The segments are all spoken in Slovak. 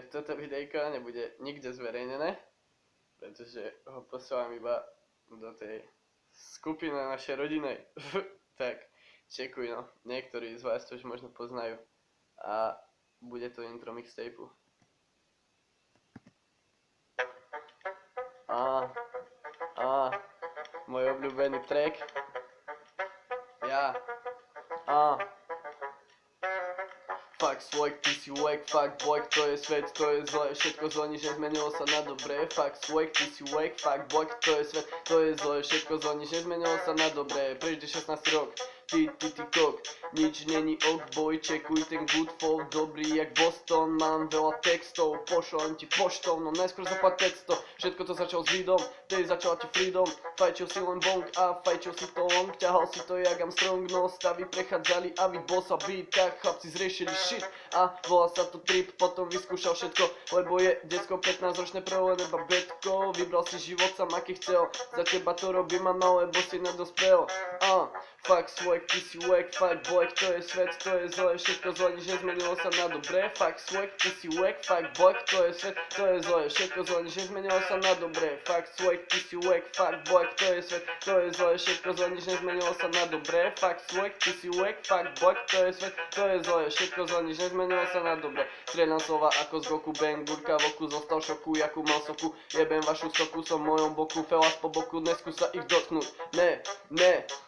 že toto videjko nebude nikde zverejnené, pretože ho posielam iba do tej skupiny našej rodinej. Tak, čekuj no, niektorí z vás to už možno poznajú. A bude to intro mixtapeu. Môj obľúbený track. Ja. Fuck swag, ty si wack, fuck boy, to je svet, to je zlé, všetko zlo, nič nezmenilo sa na dobré. Fuck swag, ty si wack, fuck boy, to je svet, to je zlé, všetko zlo, nič nezmenilo sa na dobré. Preždy 16 rok, ty kok, nič není ok, boy, čekuj ten good flow, dobrý jak Boston, mám veľa textov, pošlem ti poštou, no najskôr zapad 500, všetko to začalo s vidom, tej začala ti freedom, fajčil si len bong a fajčil si to long, ťahal si to jak Armstrong, no stavy prechádzali a vy bossa beat, tak chlapci zriešili shit a volá sa to trip, potom vyskúšal všetko, lebo je decko 15-ročné prelené babetko, vybral si život sam aký chcel, za teba to robím a mal, lebo si nedospel. Fuck swag, ty si wack, fuck boy, to je svet, to je zlé, všetko zlé, nič nezmenilo sa na dobré. Fuck swag, ty si wack, fuck boy, to je svet, to je zlé, všetko zlé, nič nezmenilo sa na dobré. Fuck swag, ty si wack, fuck boy, to je svet, to je zlé, všetko zlé, nič nezmenilo sa na dobré. Fuck swag, ty si wack, fuck boy, to je svet, to je zlé, všetko zlé, nič nezmenilo sa na dobré. Strieľam slova ako z Goku, bang, burka v oku, zostal šoku, jakú mal soku, jebem vašu stoku, som v mojom boku, felas po boku, neskúsa ich dotknúť,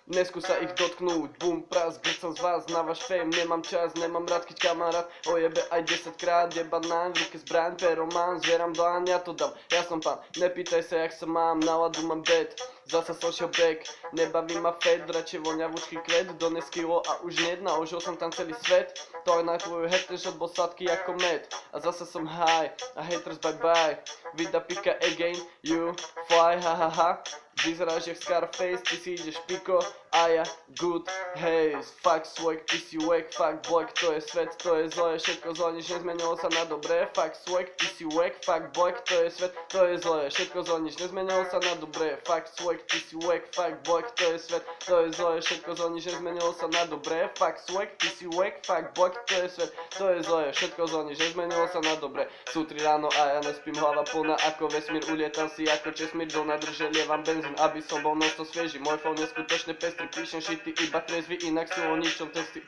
neskúsa ich dotknúť, bum, pras, grcam z vás, na váš fame, nemám čas, nemám rád, keď kamarát ojebe aj 10 krát, jeba náň, v ruke zbraň, pero mám, zvieram dláň, ja to dám, ja som pán, nepýtaj sa, jak sa mám, náladu mám bad, zasa social back, nebaví ma fed, radšej voňavúčky kvet, dones kilo a už nejedna, užil som tam celý svet, to aj na tvoju head, ten shot bol sladký ako med, a zasa som high, a haters bye bye, vida pika again, you fly, ha ha ha. Vyzeráš jak Scarface, ty si ideš piko a ja good haze. Fuck swag, ty si wack, fuck boy, to je svet, to je zlé, všetko zlé, nič nezmenilo sa na dobré. Fuck swag, ty si wack, fuck boy, to je svet, to je zlé, všetko zlé, nič nezmenilo sa na dobré. Fuck swag, ty si wack, fuck boy, to je svet, to je zlé, všetko zlé, nič nezmenilo sa na dobré. Fuck swag, ty si wack, fuck boy, to je svet, to je zlé, všetko zlé, nič nezmenilo sa na dobré. Sú 3 ráno a ja nespím, hlava plná ako vesmír, ulietam si ako česmír, do nádrže lievam benzín, aby som bol nosto svieži. Môj phone je skutočne pestrý, píšem shity iba trezvy, inak sú o ničom testy.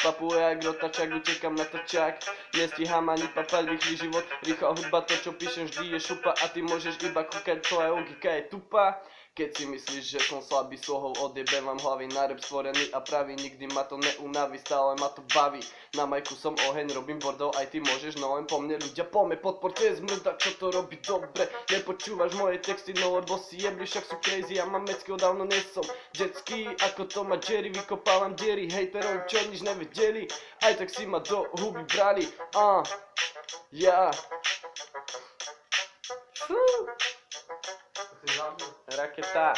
Papuje jak rotačak, utekam na trčak, nestíham ani papať, rýchly život, rýchla hudba, to čo píšem vždy je šupa a ty môžeš iba kúkať, tvoja logika je tupá. Keď si myslíš, že som slabý, slohov odjebem vám hlavy, na rap stvorený a pravý, nikdy ma to neunaví, stále ma to baví. Na majku som oheň, robím bordel, aj ty môžeš, no len po mne ľudia, poďme, podporte zmrda, čo to robí dobre. Nepočúvaš moje texty, no lebo si jebli, však sú crazy, ja mám meckého dávno nesom detský, ako to ma Jerry, vykopávam diery, hejterov, čo nič nevedeli, aj tak si ma do huby brali, ja. Raketa.